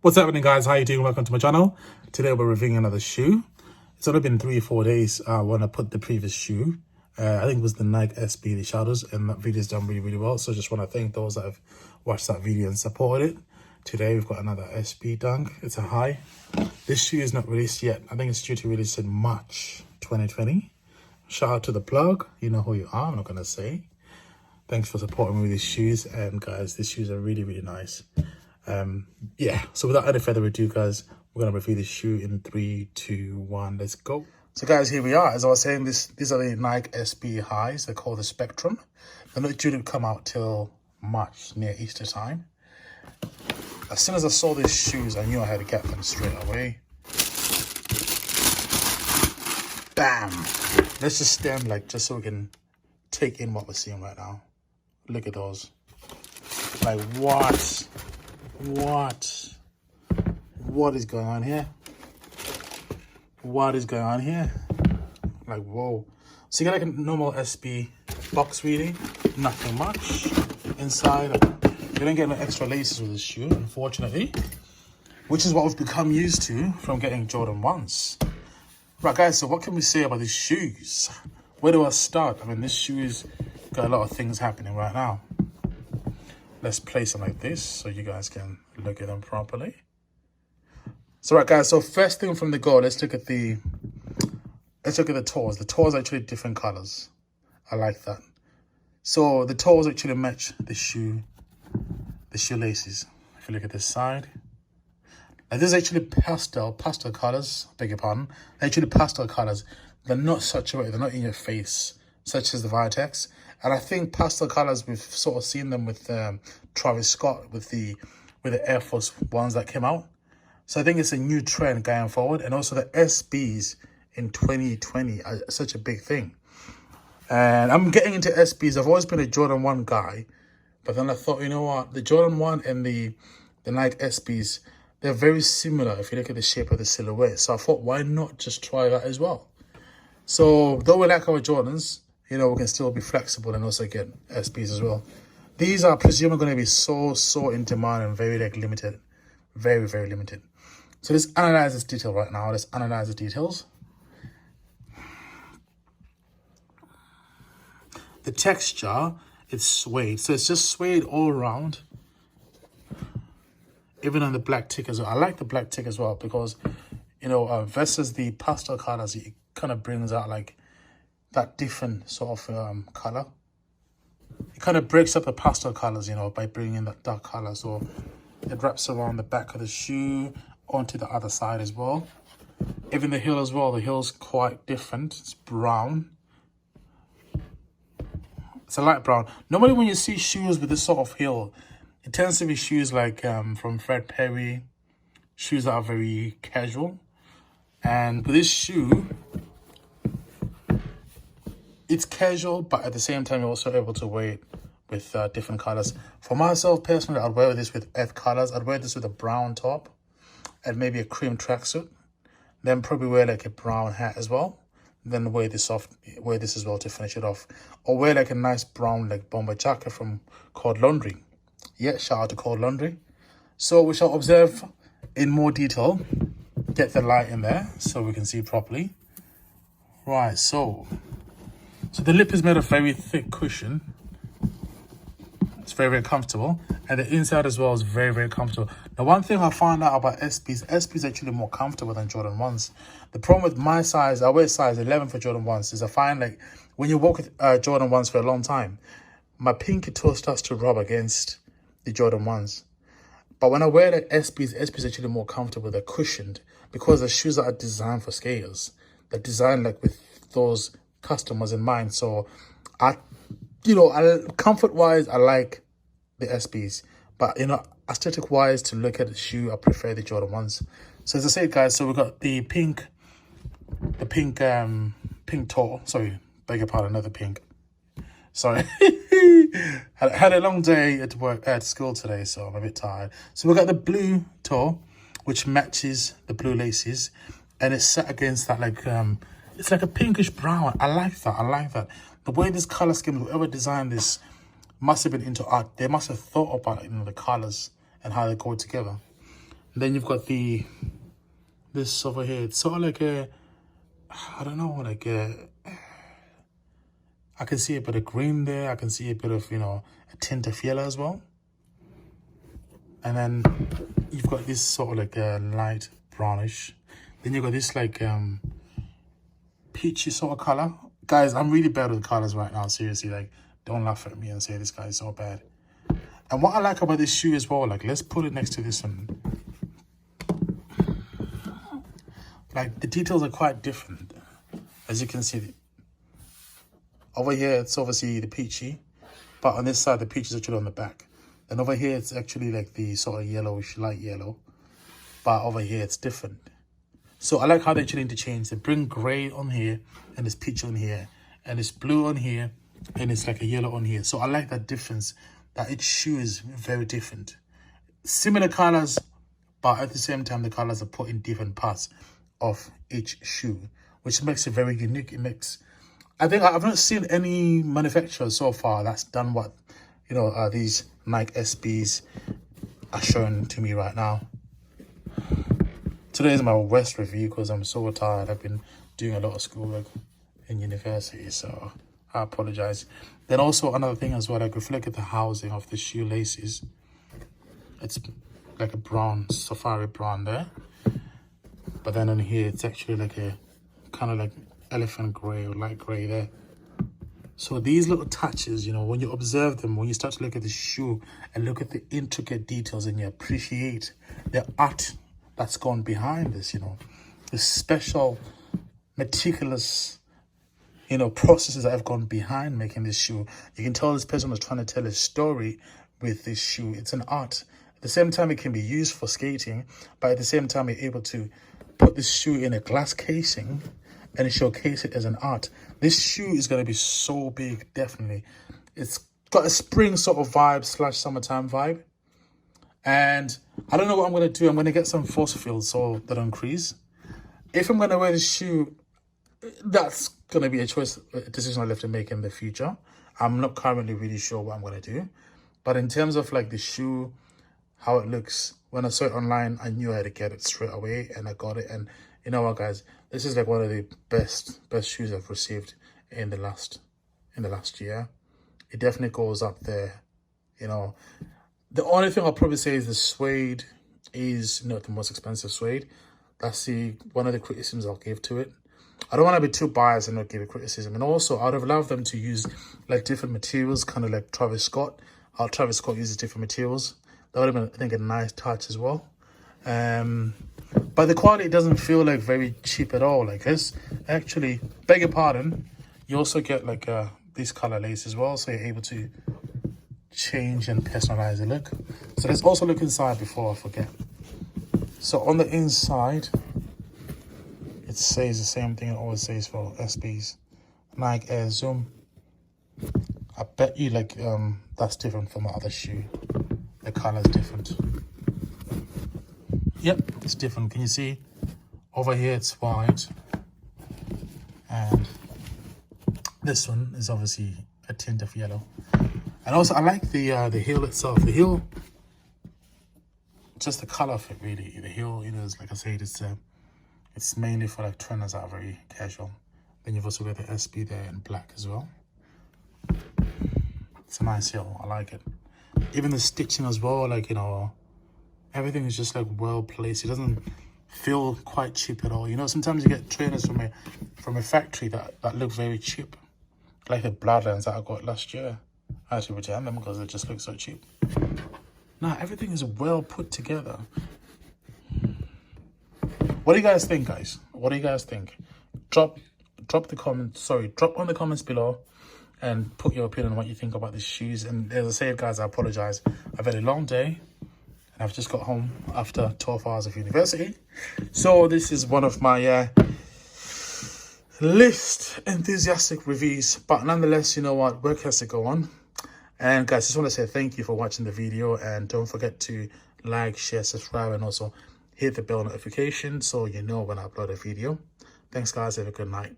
What's happening, guys? How you doing? Welcome to my channel. Today we're reviewing another shoe. It's only been 3 or 4 days when I put the previous shoe. I think it was the Nike SB, the Shadows, and that video's done really well. So just want to thank those that have watched that video and supported it. Today we've got another SB Dunk. It's a high. This shoe is not released yet. I think it's due to release in March 2020. Shout out to the plug. You know who you are. I'm not going to say. Thanks for supporting me with these shoes. And guys, these shoes are really nice. Yeah, so without any further ado, guys, we're gonna review this shoe in 3, 2, 1. Let's go. So guys, here we are. As I was saying, these are the Nike SB highs. They're called the Spectrum. They're not due to come out till March, near Easter time. As soon as I saw these shoes, I knew I had to get them straight away. Bam. Let's just stand just so we can take in what we're seeing right now. Look at those. Like, what is going on here? What is going on here? Like, whoa. So you get like a normal SB box, really. Nothing much inside. You don't get no extra laces with this shoe, unfortunately, which is what we've become used to from getting Jordan 1s. Right, guys, so what can we say about these shoes? Where do I start? I mean, this shoe's got a lot of things happening right now. Let's place them like this so you guys can look at them properly. So right, guys, so first thing from the go, let's look at the toes. The toes are actually different colors. I like that. So the toes actually match the shoelaces. If you look at this side. Now this is actually pastel colors, beg your pardon. They're actually pastel colors. They're not saturated, they're not in your face, such as the Vitax. And I think pastel colors, we've sort of seen them with Travis Scott, with the Air Force Ones that came out. So I think it's a new trend going forward. And also the SBs in 2020 are such a big thing. And I'm getting into SBs. I've always been a Jordan 1 guy. But then I thought, you know what? The Jordan 1 and the Nike SBs, they're very similar if you look at the shape of the silhouette. So I thought, why not just try that as well? So though we like our Jordans, you know, we can still be flexible and also get SBs as well. These are presumably going to be so in demand and very limited. Very limited. So let's analyze this detail right now. Let's analyze the details. The texture, it's suede. So it's just suede all around. Even on the black tick as well. I like the black tick as well because, you know, versus the pastel colors, it kind of brings out like that different sort of color. It kind of breaks up the pastel colors, you know, by bringing in that dark color. So it wraps around the back of the shoe onto the other side as well. Even the heel as well. The heel's quite different. It's brown. It's a light brown. Normally when you see shoes with this sort of heel, it tends to be shoes like from Fred Perry, shoes that are very casual. And with this shoe, it's casual, but at the same time, you're also able to wear it with different colors. For myself, personally, I'd wear this with earth colors. I'd wear this with a brown top and maybe a cream tracksuit. Then probably wear like a brown hat as well. Then wear this as well to finish it off. Or wear like a nice brown like bomber jacket from Cold Laundry. Yeah, shout out to Cold Laundry. So we shall observe in more detail. Get the light in there so we can see properly. Right, so the lip is made of very thick cushion. It's very comfortable. And the inside as well is very comfortable. Now, one thing I found out about SBs is actually more comfortable than Jordan 1s. The problem with my size, I wear size 11 for Jordan 1s, is I find like when you walk with Jordan 1s for a long time, my pinky toe starts to rub against the Jordan 1s. But when I wear like SBs is actually more comfortable. They're cushioned because the shoes are designed for skaters. They're designed like with those customers in mind. So comfort wise, I like the SBs, but you know, aesthetic wise, to look at the shoe, I prefer the Jordan 1s. So as I said, guys, so we got the pink toe. Sorry, beg your pardon, another pink. Sorry. had a long day at work, at school today, so I'm a bit tired. So we got the blue toe, which matches the blue laces, and it's set against that like it's like a pinkish brown. I like that. The way this color scheme, whoever designed this must have been into art. They must have thought about, you know, the colors and how they go together. And then you've got this over here. It's sort of like a, I don't know, like a, I can see a bit of green there. I can see a bit of, you know, a tint of yellow as well. And then you've got this sort of like a light brownish. Then you've got this like peachy sort of color. Guys, I'm really bad with colors right now. Seriously, like, don't laugh at me and say this guy is so bad. And what I like about this shoe as well, like, let's put it next to this one. Like, the details are quite different. As you can see, over here, it's obviously the peachy. But on this side, the peach is actually on the back. And over here, it's actually like the sort of yellowish, light yellow. But over here, it's different. So I like how they actually interchange. They bring grey on here, and it's peach on here, and it's blue on here, and it's like a yellow on here. So I like that difference, that each shoe is very different. Similar colors, but at the same time, the colors are put in different parts of each shoe, which makes it very unique. It makes, I think I've not seen any manufacturer so far that's done what, you know, these Nike SBs are showing to me right now. Today is my worst review because I'm so tired. I've been doing a lot of schoolwork in university, so I apologize. Then also another thing as well, like if you look at the housing of the shoelaces, it's like a brown, safari brown there. But then on here, it's actually like a kind of like elephant grey or light grey there. So these little touches, you know, when you observe them, when you start to look at the shoe and look at the intricate details and you appreciate the art that's gone behind this, you know, the special, meticulous, you know, processes that have gone behind making this shoe. You can tell this person was trying to tell a story with this shoe. It's an art. At the same time, it can be used for skating, but at the same time, you're able to put this shoe in a glass casing and showcase it as an art. This shoe is going to be so big, definitely. It's got a spring sort of vibe / summertime vibe. And I don't know what I'm going to do. I'm going to get some force fields so they don't crease. If I'm going to wear this shoe, that's going to be a decision I'll have to make in the future. I'm not currently really sure what I'm going to do. But in terms of like the shoe, how it looks, when I saw it online, I knew I had to get it straight away, and I got it. And you know what, guys, this is like one of the best shoes I've received in the last year. It definitely goes up there, you know. The only thing I'll probably say is the suede is not the most expensive suede. That's one of the criticisms I'll give to it. I don't want to be too biased and not give it criticism. And also, I would have loved them to use like different materials, kind of like Travis Scott. How Travis Scott uses different materials. That would have been, I think, a nice touch as well. But the quality doesn't feel like very cheap at all. Like this, actually, beg your pardon, you also get like this color lace as well, so you're able to change and personalize the look. So let's also look inside before I forget. So on the inside, it says the same thing it always says for SBs. Nike Air Zoom. I bet you like that's different from my other shoe. The color is different. Yep, it's different. Can you see? Over here it's white, and this one is obviously a tint of yellow. And also, I like the heel itself. The heel, just the color of it, really. The heel, you know, is, like I said, it's mainly for like trainers that are very casual. Then you've also got the SB there in black as well. It's a nice heel. I like it. Even the stitching as well, like, you know, everything is just like well placed. It doesn't feel quite cheap at all. You know, sometimes you get trainers from a factory that look very cheap, like the Bloodlands that I got last year. I actually returned them because they just look so cheap. Now everything is well put together. What do you guys think, guys? What do you guys think? Drop on the comments below and put your opinion on what you think about these shoes. And as I said, guys, I apologize. I've had a long day and I've just got home after 12 hours of university. So this is one of my least enthusiastic reviews, but nonetheless, you know what, work has to go on. And guys, just want to say thank you for watching the video, and don't forget to like, share, subscribe, and also hit the bell notification so you know when I upload a video. Thanks, guys. Have a good night.